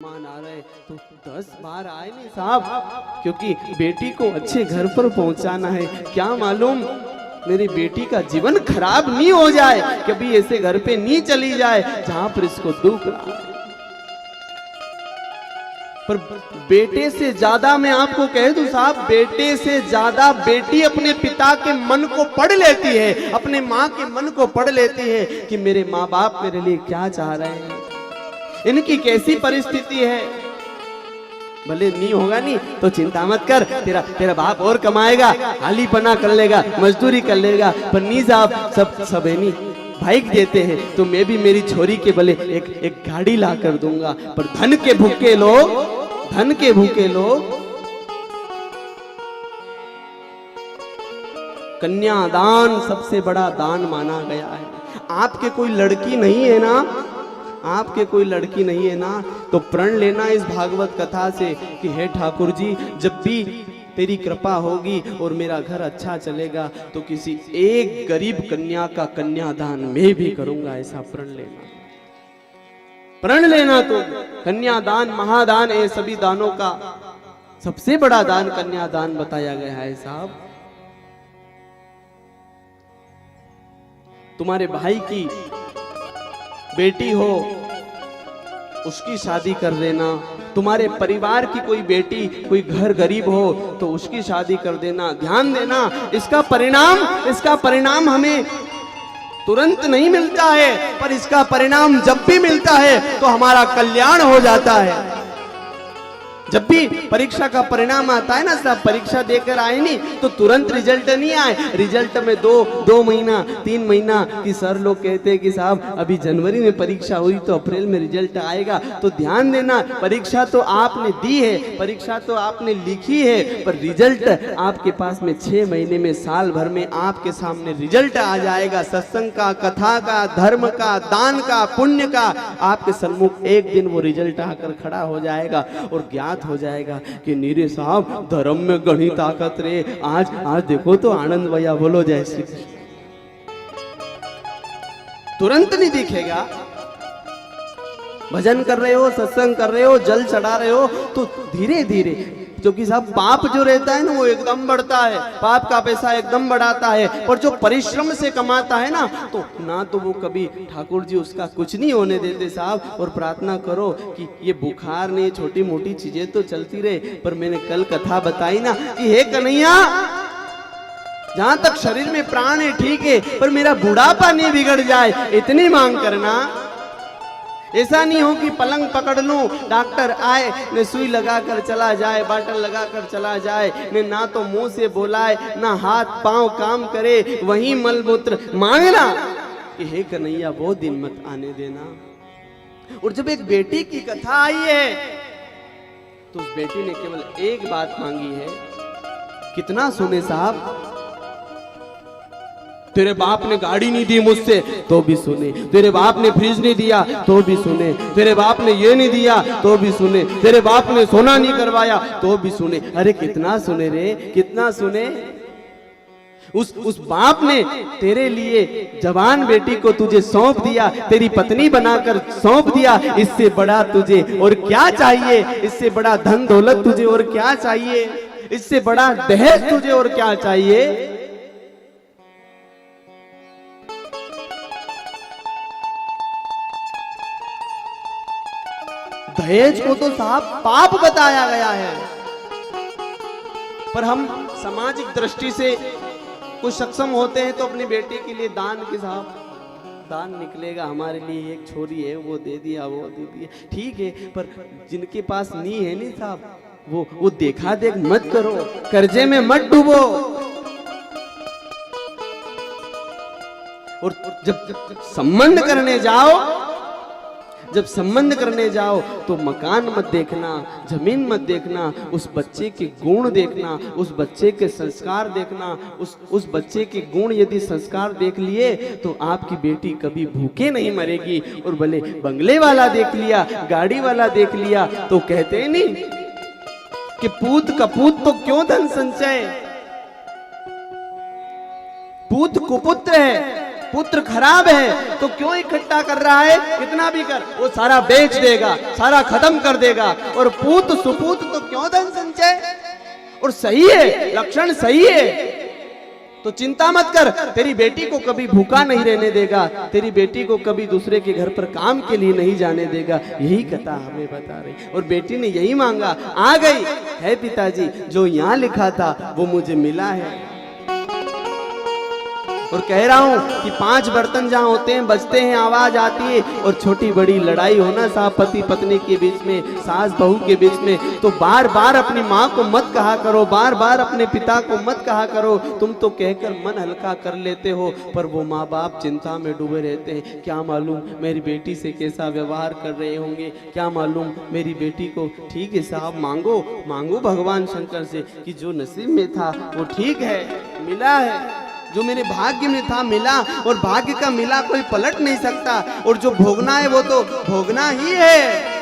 मेहमान आ रहे तो 10 बार आए नहीं साहब, क्योंकि बेटी को अच्छे घर पर पहुंचाना है। क्या मालूम मेरी बेटी का जीवन खराब नहीं हो जाए, कभी ऐसे घर पे नहीं चली जाए जहां पर इसको दुख रहा है। पर बेटे से ज्यादा मैं आपको कह दूं साहब, बेटे से ज्यादा बेटी अपने पिता के मन को पढ़ लेती है, अपने माँ के मन को पढ़ लेती है कि मेरे माँ बाप मेरे लिए क्या चाह रहे हैं, इनकी कैसी परिस्थिति है। भले नहीं होगा नहीं तो चिंता मत कर, तेरा बाप और कमाएगा, हाली पना कर लेगा, मजदूरी कर लेगा, पर नहीं साहब सब है नहीं बाइक देते हैं तो मैं भी मेरी छोरी के भले एक गाड़ी ला कर दूंगा। पर धन के भूखे लोग कन्यादान सबसे बड़ा दान माना गया है। आपके कोई लड़की नहीं है ना, आपके कोई लड़की नहीं है ना, तो प्रण लेना इस भागवत कथा से कि हे ठाकुर जी, जब भी तेरी कृपा होगी और मेरा घर अच्छा चलेगा तो किसी एक गरीब कन्या का कन्यादान मैं भी करूंगा। ऐसा प्रण लेना तो कन्यादान महादान, ये सभी दानों का सबसे बड़ा दान कन्यादान बताया गया है साहब। तुम्हारे भाई की बेटी हो उसकी शादी कर देना, तुम्हारे परिवार की कोई बेटी कोई घर गरीब हो तो उसकी शादी कर देना। ध्यान देना, इसका परिणाम हमें तुरंत नहीं मिलता है, पर इसका परिणाम जब भी मिलता है तो हमारा कल्याण हो जाता है। जब भी परीक्षा का परिणाम आता है ना साहब, परीक्षा देकर आए नहीं तो तुरंत रिजल्ट नहीं आए, रिजल्ट में दो महीना 3 महीना की सर लोग कहते हैं कि साहब अभी जनवरी में परीक्षा हुई तो अप्रैल में रिजल्ट आएगा। तो ध्यान देना, परीक्षा तो आपने दी है, परीक्षा तो आपने लिखी है, पर रिजल्ट आपके पास में 6 महीने में, साल भर में आपके सामने रिजल्ट आ जाएगा। सत्संग का, कथा का, धर्म का, दान का, पुण्य का आपके सम्मुख एक दिन वो रिजल्ट आकर खड़ा हो जाएगा और ज्ञात हो जाएगा कि नीरे साहब धर्म में घनी ताकत रे। आज देखो तो आनंद भैया बोलो जय श्री कृष्ण, तुरंत नहीं दिखेगा। भजन कर रहे हो, सत्संग कर रहे हो, जल चढ़ा रहे हो तो धीरे धीरे, क्योंकि साहब पाप जो रहता है ना वो एकदम बढ़ता है, पाप का पैसा एकदम बढ़ाता है, पर जो परिश्रम से कमाता है ना तो वो कभी ठाकुर जी उसका कुछ नहीं होने देते साहब। और प्रार्थना करो कि ये बुखार नहीं, छोटी मोटी चीजें तो चलती रहे, पर मैंने कल कथा बताई ना कि हे कन्हैया, जहां तक शरीर में प्राण है ठीक है, पर मेरा बुढ़ापा नहीं बिगड़ जाए, इतनी मांग करना। ऐसा नहीं हो कि पलंग पकड़ लूं, डॉक्टर आए ने सुई लगाकर चला जाए, बाटल लगाकर चला जाए, ने ना तो मुंह से बोलाए ना हाथ पांव काम करे, वहीं मलमूत्र मांगना कि हे कन्हैया वो दिन मत आने देना। और जब एक बेटी की कथा आई है तो उस बेटी ने केवल एक बात मांगी है, कितना सुने साहब, तेरे बाप ने गाड़ी नहीं दी मुझसे तो भी सुने, तेरे बाप ने फ्रिज नहीं दिया तो भी सुने, तेरे बाप ने ये नहीं दिया तो भी सुने, तेरे बाप ने सोना नहीं करवाया तो भी सुने। अरे कितना सुने रे, कितना सुने। उस बाप ने तेरे लिए जवान बेटी को तुझे सौंप दिया, तेरी पत्नी बनाकर सौंप दिया, इससे बड़ा तुझे और क्या चाहिए, इससे बड़ा धन दौलत तुझे और क्या चाहिए, इससे बड़ा दहेज तुझे और क्या चाहिए। दहेज को तो साहब पाप बताया गया है, पर हम सामाजिक दृष्टि से कुछ सक्षम होते हैं तो अपनी बेटी के लिए दान के साहब दान निकलेगा, हमारे लिए एक छोरी है वो दे दिया, वो दे दिया, ठीक है। पर जिनके पास नहीं है नहीं साहब, वो देखा देख मत करो, कर्जे में मत डूबो। और जब संबंध करने जाओ तो मकान मत देखना, जमीन मत देखना, उस बच्चे के गुण देखना, उस बच्चे के संस्कार देखना। उस बच्चे के गुण यदि संस्कार देख लिए तो आपकी बेटी कभी भूखे नहीं मरेगी। और भले बंगले वाला देख लिया, गाड़ी वाला देख लिया तो कहते नहीं कि पूत कपूत तो क्यों धन संचय, पूत कुपुत्र है पुत्र खराब है तो क्यों इकट्ठा कर रहा है, कितना भी कर, वो सारा बेच देगा, सारा खत्म कर देगा। और पूत सुपूत तो क्यों धन संचय, और सही है, लक्षण सही है तो चिंता मत कर, तेरी बेटी को कभी भूखा नहीं रहने देगा, तेरी बेटी को कभी दूसरे के घर पर काम के लिए नहीं जाने देगा। यही कथा हमें बता रही, और बेटी ने यही मांगा, आ गई है पिताजी, जो यहाँ लिखा था वो मुझे मिला है। और कह रहा हूं कि 5 बर्तन जहां होते हैं, बजते हैं, आवाज आती है, और छोटी बड़ी लड़ाई हो ना साहब, पति पत्नी के बीच में, सास बहू के बीच में, तो बार बार अपनी माँ को मत कहा करो, बार बार अपने पिता को मत कहा करो। तुम तो कहकर मन हल्का कर लेते हो, पर वो माँ बाप चिंता में डूबे रहते हैं। क्या मालूम मेरी बेटी से कैसा व्यवहार कर रहे होंगे, क्या मालूम मेरी बेटी को। ठीक है साहब, मांगो मांगो भगवान शंकर से कि जो नसीब में था वो ठीक है, मिला है, जो मेरे भाग्य में था मिला, और भाग्य का मिला कोई पलट नहीं सकता, और जो भोगना है वो तो भोगना ही है।